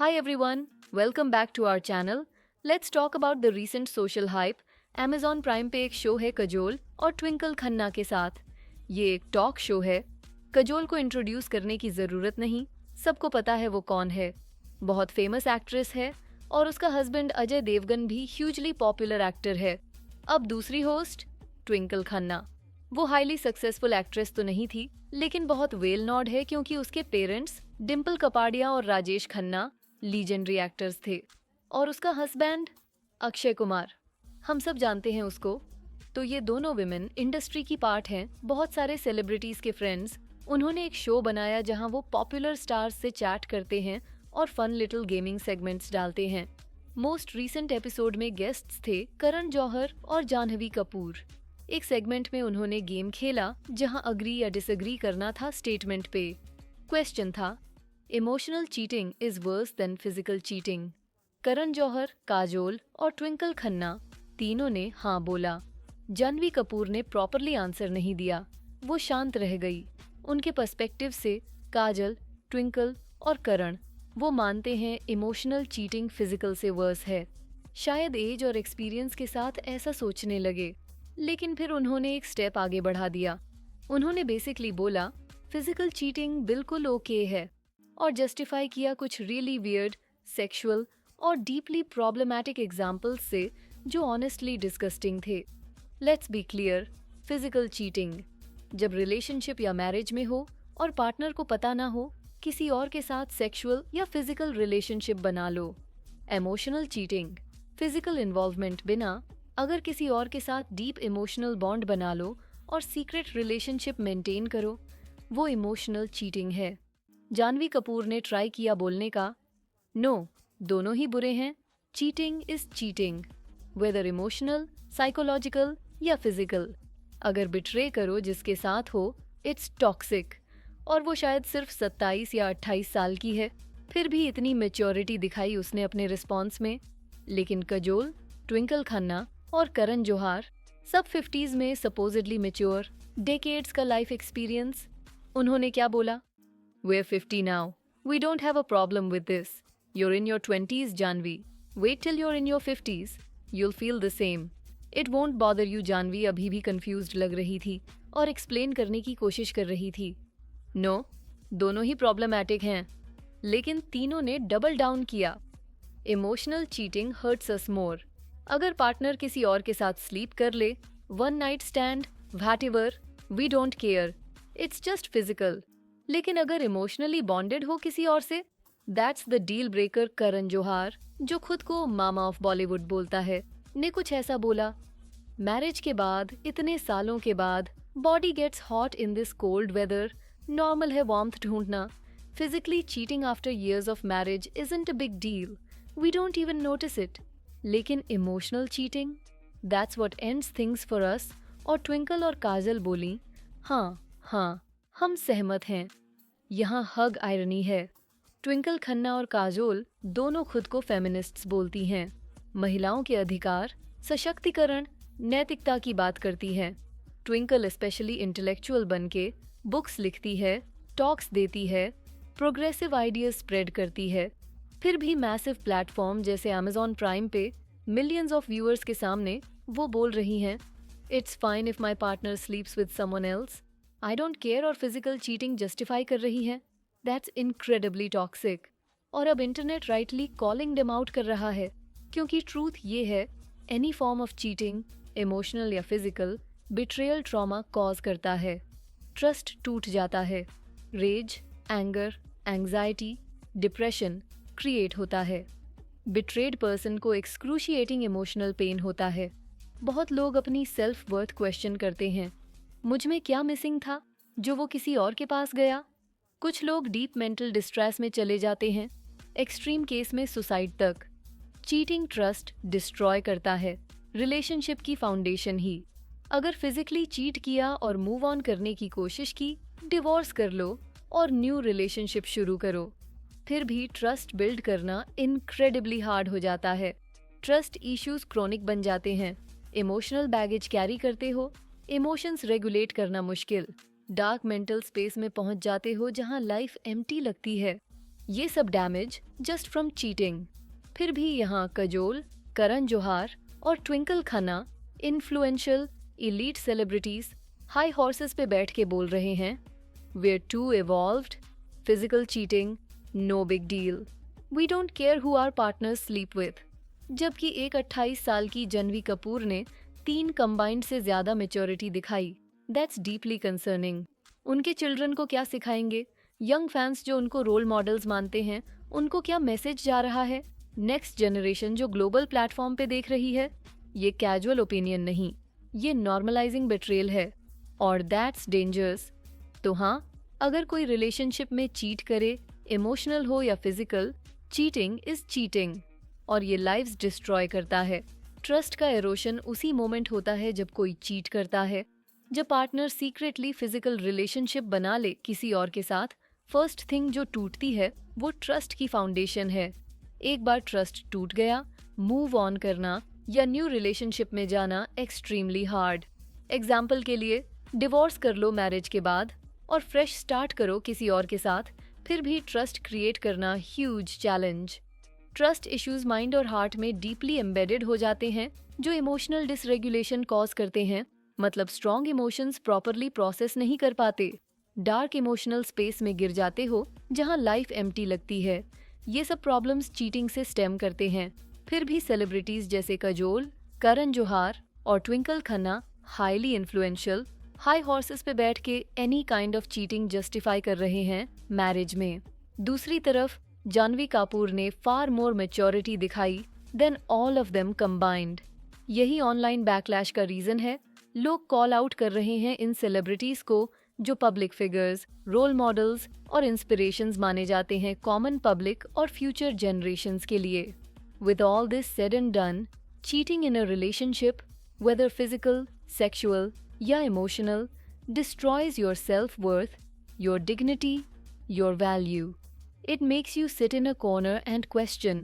Hi everyone, welcome back to our channel. Let's talk about the recent social hype. Amazon Prime पे एक show है cajole और ट्विंकल खन्ना के साथ। ये एक टॉक शो है। कजोल को इंट्रोड्यूस करने की ज़रूरत नहीं, सबको पता है वो कौन है। बहुत फेमस एक्ट्रेस है और उसका हस्बैंड अजय देवगन भी ह्यूजली पॉपुलर एक्टर है। अब दूसरी होस्ट ट्विंकल खन्ना। वो हाईली सक्सेसफुल एक्ट्रेस तो नहीं थी, लेकिन बहुत वेल नॉड है क्योंकि उसके पेरेंट्स डिम्पल कपाड़िया और राजेश खन्ना लीजेंडरी एक्टर्स थे और उसका हस्बैंड अक्षय कुमार, हम सब जानते हैं उसको। तो ये दोनों विमेन इंडस्ट्री की पार्ट हैं, बहुत सारे सेलिब्रिटीज के फ्रेंड्स। उन्होंने एक शो बनाया जहां वो पॉपुलर स्टार्स से चैट करते हैं और फन लिटिल गेमिंग सेगमेंट्स डालते हैं। मोस्ट रीसेंट एपिसोड में गेस्ट्स थे करण जौहर और जानवी कपूर। एक सेगमेंट में उन्होंने गेम खेला जहां अग्री या डिसएग्री करना था स्टेटमेंट पे। क्वेश्चन था, emotional cheating is worse than physical cheating. Karan Johar, Kajol और ट्विंकल खन्ना तीनों ने हाँ बोला। जानवी कपूर ने प्रॉपरली आंसर नहीं दिया, वो शांत रह गई। उनके पर्सपेक्टिव से काजल, ट्विंकल और करण वो मानते हैं इमोशनल चीटिंग फिजिकल से वर्स है। शायद एज और एक्सपीरियंस के साथ ऐसा सोचने लगे, लेकिन फिर उन्होंने एक स्टेप आगे बढ़ा दिया। उन्होंने बेसिकली बोला फिजिकल चीटिंग बिल्कुल ओके है और जस्टिफाई किया कुछ रियली वियर्ड, सेक्सुअल और डीपली प्रॉब्लमैटिक एग्जाम्पल्स से जो ऑनेस्टली डिस्गस्टिंग थे। Let's be clear, physical cheating जब रिलेशनशिप या मैरिज में हो और पार्टनर को पता ना हो, किसी और के साथ सेक्सुअल या फिजिकल रिलेशनशिप बना लो। इमोशनल चीटिंग, फिजिकल इन्वॉल्वमेंट बिना अगर किसी और के साथ डीप इमोशनल बॉन्ड बना लो और सीक्रेट रिलेशनशिप मेंटेन करो, वो इमोशनल चीटिंग है। जानवी कपूर ने ट्राई किया बोलने का, नो, दोनों ही बुरे हैं। Cheating is cheating, whether emotional, psychological या फिजिकल। अगर बिट्रे करो जिसके साथ हो, इट्स टॉक्सिक। और वो शायद सिर्फ 27 या 28 साल की है, फिर भी इतनी मेच्योरिटी दिखाई उसने अपने रिस्पॉन्स में। लेकिन कजोल, ट्विंकल खन्ना और करण जौहर सब 50s में सपोजिडली मेच्योर, डेकेड्स का लाइफ एक्सपीरियंस। उन्होंने क्या बोला? We're 50 now. We don't have a problem with this. You're in your 20s, Janvi. Wait till you're in your 50s. You'll feel the same. It won't bother you, Janvi अभी भी confused लग रही थी और explain करने की कोशिश कर रही थी। No, दोनों ही प्रॉब्लमैटिक हैं। लेकिन तीनों ने डबल डाउन किया। Emotional cheating hurts us more. अगर पार्टनर किसी और के साथ स्लीप कर ले, one night stand, whatever, we don't care, it's just physical. लेकिन अगर इमोशनली बॉन्डेड हो किसी और से, that's the deal breaker. Karan Johar, जो खुद को मामा ऑफ बॉलीवुड बोलता है, ने कुछ ऐसा बोला, मैरिज के बाद, इतने सालों के बाद, body gets hot in this cold weather, normal है वार्मथ ढूंढना। Physically cheating after years of marriage isn't a big deal, we don't even notice it. लेकिन emotional cheating, that's what ends things for us. और ट्विंकल और काजल बोली, हाँ, हम सहमत हैं। यहाँ हग आयरनी है। ट्विंकल खन्ना और काजोल दोनों खुद को फेमिनिस्ट्स बोलती हैं, महिलाओं के अधिकार, सशक्तिकरण, नैतिकता की बात करती हैं। ट्विंकल स्पेशली इंटेलेक्चुअल बनके बुक्स लिखती है, टॉक्स देती है, प्रोग्रेसिव आइडियाज स्प्रेड करती है। फिर भी मैसिव प्लेटफॉर्म जैसे अमेजॉन प्राइम पे मिलियंस ऑफ व्यूअर्स के सामने वो बोल रही हैं, it's fine if my partner स्लीप्स with someone else, I don't care, और फिजिकल चीटिंग जस्टिफाई कर रही है। That's incredibly toxic. और अब internet rightly calling them out कर रहा है, क्योंकि ट्रूथ ये है, any form of cheating, emotional या फिजिकल, बिट्रेयल ट्रॉमा कॉज करता है। ट्रस्ट टूट जाता है, rage, anger, anxiety, depression create होता है। बिट्रेड पर्सन को एक्सक्रूशिएटिंग इमोशनल पेन होता है। बहुत लोग अपनी सेल्फ वर्थ क्वेश्चन करते हैं, मुझ में क्या मिसिंग था जो वो किसी और के पास गया। कुछ लोग डीप मेंटल डिस्ट्रेस में चले जाते हैं, एक्सट्रीम केस में सुसाइड तक। चीटिंग ट्रस्ट डिस्ट्रॉय करता है, रिलेशनशिप की फाउंडेशन ही। अगर फिजिकली चीट किया और मूव ऑन करने की कोशिश की, डिवोर्स कर लो और न्यू रिलेशनशिप शुरू करो। फिर भी ट्रस्ट बिल्ड करना इनक्रेडिबली हार्ड हो जाता है। ट्रस्ट इश्यूज क्रोनिक बन जाते हैं। इमोशनल बैगेज कैरी करते हो, इमोशंस रेगुलेट करना मुश्किल, डार्क मेंटल स्पेस में पहुंच जाते हो जहां लाइफ एम्प्टी लगती है। ये सब डैमेज जस्ट फ्रॉम चीटिंग। फिर भी यहाँ कजोल, करण जौहर और Twinkle Khanna, influential elite celebrities, high horses पे बैठ के बोल रहे हैं, we're too evolved, physical cheating, no big deal, we don't care who our partners sleep with। जबकि एक 28 साल की जानवी कपूर ने 3 कंबाइंड से ज्यादा मेच्योरिटी दिखाई। That's deeply concerning. उनके चिल्ड्रन को क्या सिखाएंगे? यंग फैंस जो उनको रोल मॉडल्स मानते हैं, उनको क्या मैसेज जा रहा है? नेक्स्ट जनरेशन जो ग्लोबल प्लेटफॉर्म पे देख रही है, ये कैजुअल ओपिनियन नहीं, ये नॉर्मलाइजिंग बेट्रेयल है, और दैट्स डेंजरस। तो हाँ, अगर कोई रिलेशनशिप में चीट करे, इमोशनल हो या फिजिकल, चीटिंग इज चीटिंग, और ये लाइव्स डिस्ट्रॉय करता है। ट्रस्ट का एरोशन उसी मोमेंट होता है जब कोई चीट करता है। जब पार्टनर सीक्रेटली फिजिकल रिलेशनशिप बना ले किसी और के साथ, फर्स्ट थिंग जो टूटती है वो ट्रस्ट की फाउंडेशन है। एक बार ट्रस्ट टूट गया, मूव ऑन करना या न्यू रिलेशनशिप में जाना एक्सट्रीमली हार्ड। एग्जाम्पल के लिए, डिवोर्स कर लो मैरिज के बाद और फ्रेश स्टार्ट करो किसी और के साथ, फिर भी ट्रस्ट क्रिएट करना huge challenge. Trust issues mind और हार्ट में डीपली एम्बेडेड हो जाते हैं, जो इमोशनल डिसरेगुलेशन कॉज करते हैं। मतलब स्ट्रॉन्ग इमोशंस प्रॉपरली प्रोसेस नहीं कर पाते, डार्क इमोशनल स्पेस में गिर जाते हो जहां लाइफ एम्प्टी लगती है। ये सब प्रॉब्लम्स चीटिंग से स्टेम करते हैं। फिर भी सेलिब्रिटीज जैसे कजोल, करण जौहर और Twinkle Khanna highly influential, high horses पे बैठ के any kind of cheating justify कर रहे हैं मैरिज में। दूसरी तरफ जानवी कपूर ने फार मोर मैच्योरिटी दिखाई than all of them combined. यही ऑनलाइन बैकलैश का रीजन है। लोग कॉल आउट कर रहे हैं इन सेलिब्रिटीज को, जो पब्लिक फिगर्स, रोल मॉडल्स और इंस्पिरेशंस माने जाते हैं कॉमन पब्लिक और फ्यूचर जनरेशंस के लिए। With all this said and done, cheating in a relationship, whether physical, sexual या emotional, destroys your self-worth, your dignity, your value. It makes you sit in a corner and question,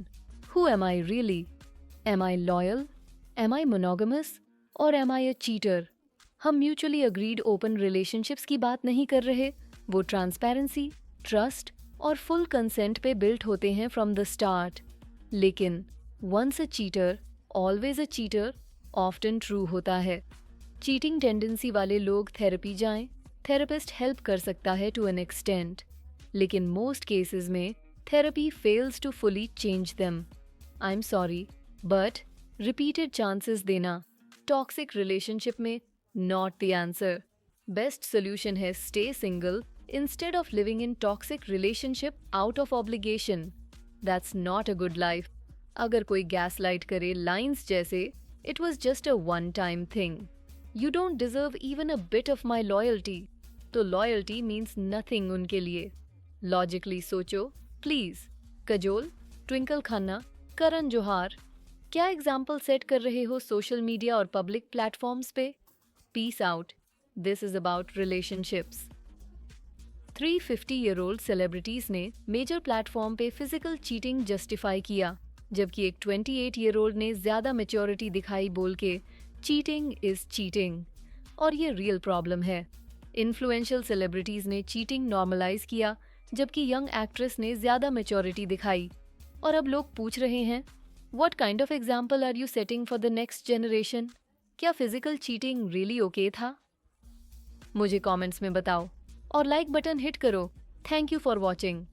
who am I really? Am I loyal? Am I monogamous? Or am I a cheater? हम mutually agreed open relationships की बात नहीं कर रहे, वो transparency, trust और full consent पे built होते हैं from the start। लेकिन once a cheater, always a cheater often true होता है। चीटिंग टेंडेंसी वाले लोग थेरेपी जाएं, थेरेपिस्ट हेल्प कर सकता है टू एन एक्सटेंट, लेकिन मोस्ट केसेस में therapy fails to fully change them. I am sorry, but repeated chances देना टॉक्सिक रिलेशनशिप में not the answer. Best solution है stay single instead of living in toxic relationship out of obligation. That's not a good life. अगर कोई gas light करे lines जैसे, It was just a one-time thing. You don't deserve even a bit of my loyalty. तो loyalty means nothing उनके लिए। Logically सोचो, please। Cajole, Twinkle Khanna, Karan Johar, क्या example set कर रहे हो सोशल मीडिया और पब्लिक प्लेटफॉर्म्स पे? Peace out. This is about relationships। 350-year-old celebrities ने मेजर प्लेटफॉर्म पे फिजिकल चीटिंग जस्टिफाई किया, जबकि एक 28-year-old ने ज्यादा मेच्योरिटी दिखाई बोल के चीटिंग इज चीटिंग, और ये रियल प्रॉब्लम है। इन्फ्लुएंशियल सेलिब्रिटीज ने चीटिंग नॉर्मलाइज किया, जबकि यंग एक्ट्रेस ने ज्यादा मेच्योरिटी दिखाई। और अब लोग पूछ रहे हैं, what kind of example are you setting for the next generation? क्या फिजिकल चीटिंग रियली ओके था? मुझे कमेंट्स में बताओ और लाइक बटन हिट करो। Thank you for watching.